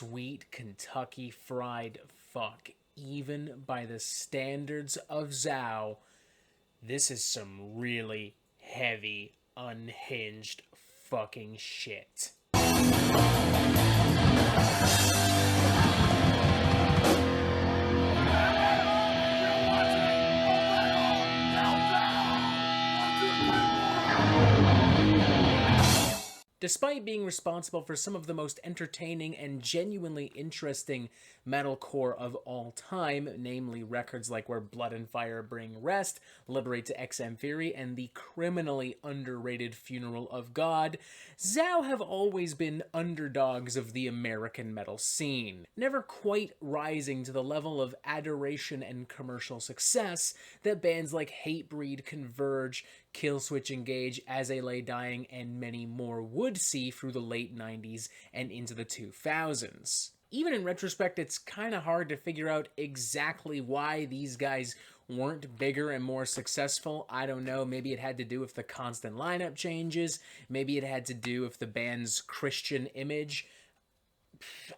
sweet Kentucky Fried Fuck. Even by the standards of Zao, this is some really heavy, unhinged fucking shit. Despite being responsible for some of the most entertaining and genuinely interesting metalcore of all time, namely records like Where Blood and Fire Bring Rest, Liberate to Examphiri, and the criminally underrated Funeral of God, Zao have always been underdogs of the American metal scene, never quite rising to the level of adoration and commercial success that bands like Hatebreed, Converge, Killswitch Engage, As I Lay Dying, and many more would see through the late 90s and into the 2000s. Even in retrospect, it's kind of hard to figure out exactly why these guys weren't bigger and more successful. I don't know, maybe it had to do with the constant lineup changes, maybe it had to do with the band's Christian image.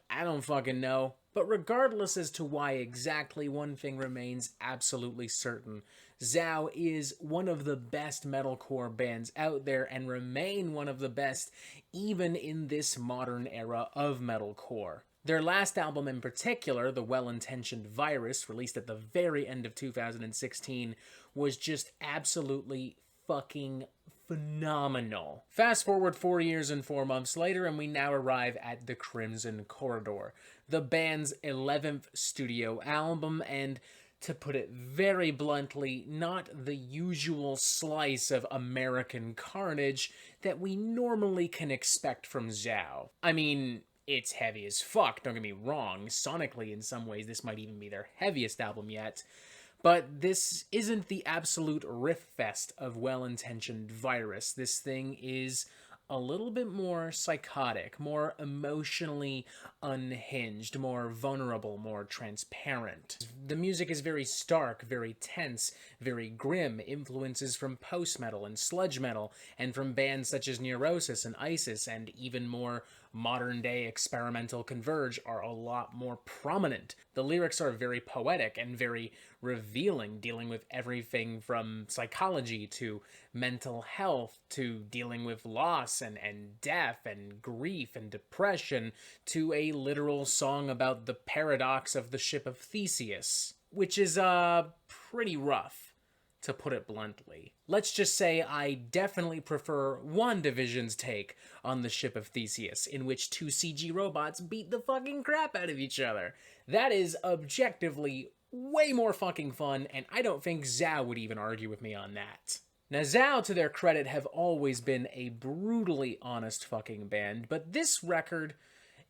I don't fucking know. But regardless as to why exactly, one thing remains absolutely certain. Zao is one of the best metalcore bands out there and remain one of the best even in this modern era of metalcore. Their last album in particular, The Well-Intentioned Virus, released at the very end of 2016, was just absolutely fucking phenomenal. Fast forward 4 years and 4 months later, and we now arrive at The Crimson Corridor, the band's 11th studio album, and to put it very bluntly, not the usual slice of American carnage that we normally can expect from Zao. I mean, it's heavy as fuck, don't get me wrong. Sonically, in some ways, this might even be their heaviest album yet. But this isn't the absolute riff fest of Well-Intentioned Virus. This thing is a little bit more psychotic, more emotionally unhinged, more vulnerable, more transparent. The music is very stark, very tense, very grim, influences from post-metal and sludge metal, and from bands such as Neurosis and Isis, and even more modern-day experimental Converge are a lot more prominent. The lyrics are very poetic and very revealing, dealing with everything from psychology to mental health to dealing with loss and death and grief and depression to a literal song about the paradox of the ship of Theseus, which is pretty rough, to put it bluntly. Let's just say I definitely prefer WandaVision's take on the ship of Theseus, in which two CG robots beat the fucking crap out of each other. That is objectively way more fucking fun, and I don't think Zao would even argue with me on that. Now, Zao, to their credit, have always been a brutally honest fucking band, but this record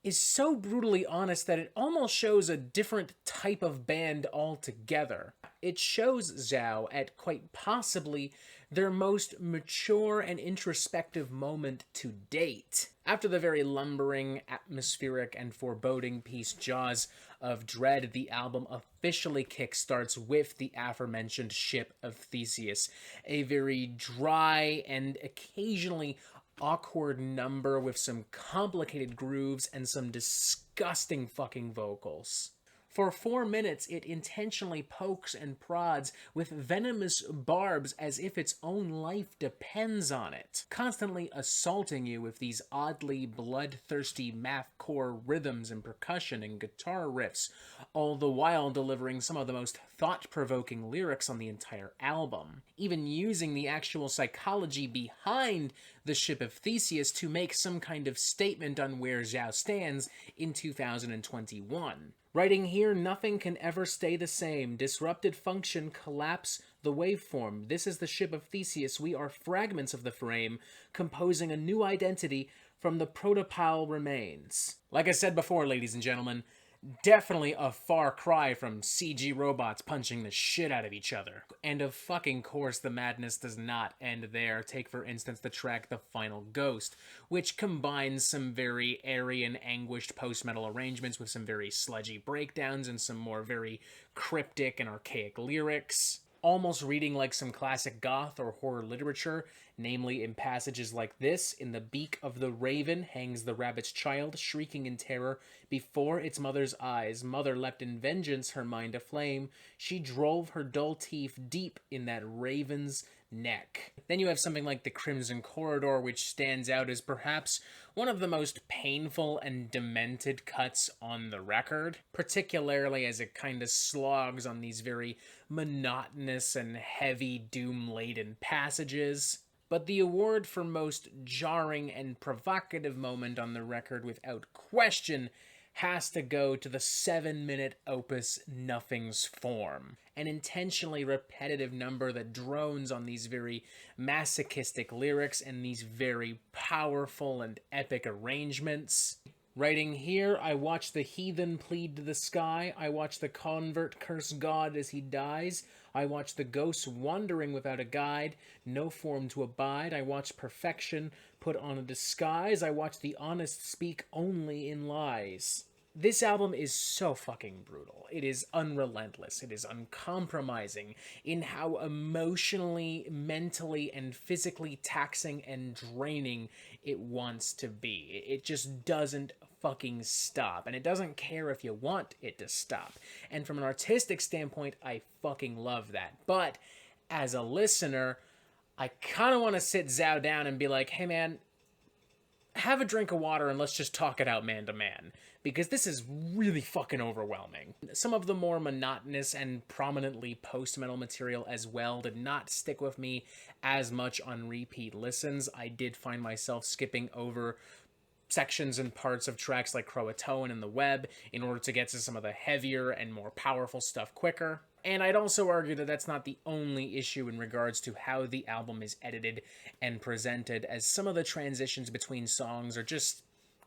is so brutally honest that it almost shows a different type of band altogether. It shows Zao at quite possibly their most mature and introspective moment to date. After the very lumbering, atmospheric, and foreboding piece Jaws of Dread, the album officially kickstarts with the aforementioned Ship of Theseus, a very dry and occasionally awkward number with some complicated grooves and some disgusting fucking vocals. For 4 minutes, it intentionally pokes and prods with venomous barbs as if its own life depends on it, constantly assaulting you with these oddly bloodthirsty mathcore rhythms and percussion and guitar riffs, all the while delivering some of the most thought-provoking lyrics on the entire album, even using the actual psychology behind the Ship of Theseus to make some kind of statement on where Zao stands in 2021. Writing here, nothing can ever stay the same. Disrupted function, collapse the waveform. This is the Ship of Theseus. We are fragments of the frame, composing a new identity from the protopile remains. Like I said before, ladies and gentlemen, definitely a far cry from CG robots punching the shit out of each other. And of fucking course the madness does not end there. Take for instance the track The Final Ghost, which combines some very airy and anguished post-metal arrangements with some very sludgy breakdowns and some more very cryptic and archaic lyrics. almost reading like some classic goth or horror literature, namely in passages like this: "In the beak of the raven hangs the rabbit's child, shrieking in terror before its mother's eyes. Mother leapt in vengeance, her mind aflame. She drove her dull teeth deep in that raven's neck." Then you have something like The Crimson Corridor, which stands out as perhaps one of the most painful and demented cuts on the record, particularly as it kind of slogs on these very monotonous and heavy doom-laden passages. But the award for most jarring and provocative moment on the record, without question, has to go to the 7-minute opus Nothing's Form, an intentionally repetitive number that drones on these very masochistic lyrics and these very powerful and epic arrangements. Writing here, "I watch the heathen plead to the sky, I watch the convert curse God as he dies, I watch the ghosts wandering without a guide, no form to abide, I watch perfection put on a disguise, I watch the honest speak only in lies." This album is so fucking brutal. It is unrelentless. It is uncompromising in how emotionally, mentally, and physically taxing and draining it wants to be. It just doesn't fucking stop, and it doesn't care if you want it to stop. And from an artistic standpoint, I fucking love that. But as a listener, I kind of want to sit Zhao down and be like, "Hey man, have a drink of water and let's just talk it out man to man, because this is really fucking overwhelming." Some of the more monotonous and prominently post-metal material as well did not stick with me as much on repeat listens. I did find myself skipping over sections and parts of tracks like Croatoan and The Web in order to get to some of the heavier and more powerful stuff quicker. And I'd also argue that that's not the only issue in regards to how the album is edited and presented, as some of the transitions between songs are just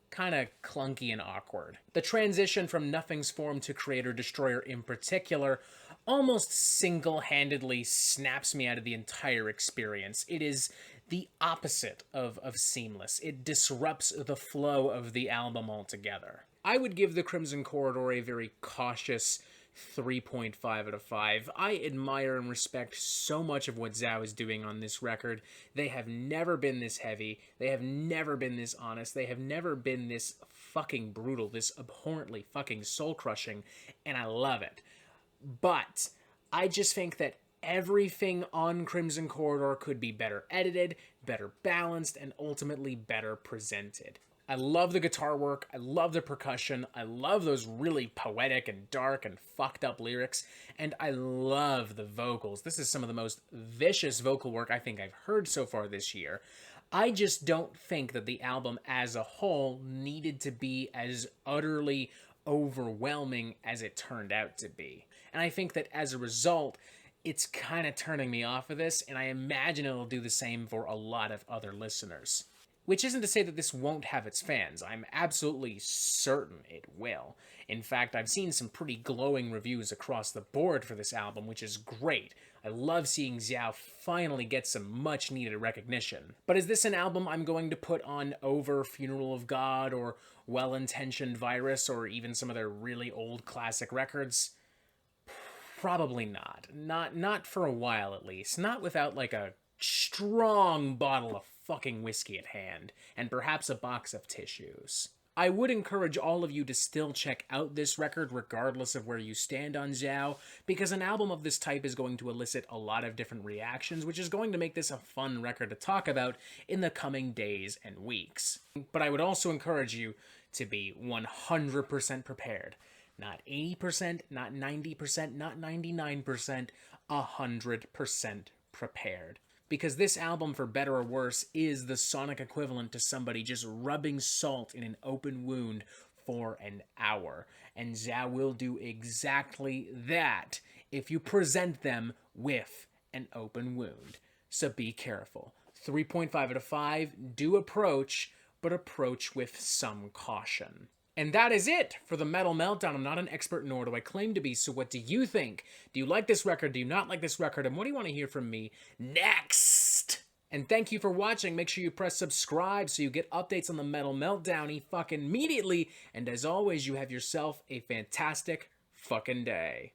kind of clunky and awkward. The transition from Nothing's Form to Creator Destroyer in particular almost single-handedly snaps me out of the entire experience. It is the opposite of seamless. It disrupts the flow of the album altogether. I would give The Crimson Corridor a very cautious 3.5 out of 5. I admire and respect so much of what Zhao is doing on this record. They have never been this heavy. They have never been this honest. They have never been this fucking brutal, this abhorrently fucking soul-crushing, and I love it. But I just think that everything on Crimson Corridor could be better edited, better balanced, and ultimately better presented. I love the guitar work, I love the percussion, I love those really poetic and dark and fucked up lyrics, and I love the vocals. This is some of the most vicious vocal work I think I've heard so far this year. I just don't think that the album as a whole needed to be as utterly overwhelming as it turned out to be. And I think that as a result, it's kind of turning me off of this, and I imagine it'll do the same for a lot of other listeners. Which isn't to say that this won't have its fans. I'm absolutely certain it will. In fact, I've seen some pretty glowing reviews across the board for this album, which is great. I love seeing Zhao finally get some much-needed recognition. But is this an album I'm going to put on over Funeral of God or Well-Intentioned Virus or even some of their really old classic records? Probably not. Not for a while, at least. Not without, like, a strong bottle of fucking whiskey at hand, and perhaps a box of tissues. I would encourage all of you to still check out this record regardless of where you stand on Zhao, because an album of this type is going to elicit a lot of different reactions, which is going to make this a fun record to talk about in the coming days and weeks. But I would also encourage you to be 100% prepared. Not 80%, not 90%, not 99%, 100% prepared. Because this album, for better or worse, is the sonic equivalent to somebody just rubbing salt in an open wound for an hour. And Zhao will do exactly that if you present them with an open wound. So be careful. 3.5 out of 5, do approach, but approach with some caution. And that is it for the Metal Meltdown. I'm not an expert, nor do I claim to be, so what do you think? Do you like this record? Do you not like this record? And what do you want to hear from me next? And thank you for watching. Make sure you press subscribe so you get updates on the Metal Meltdown fucking immediately. And as always, you have yourself a fantastic fucking day.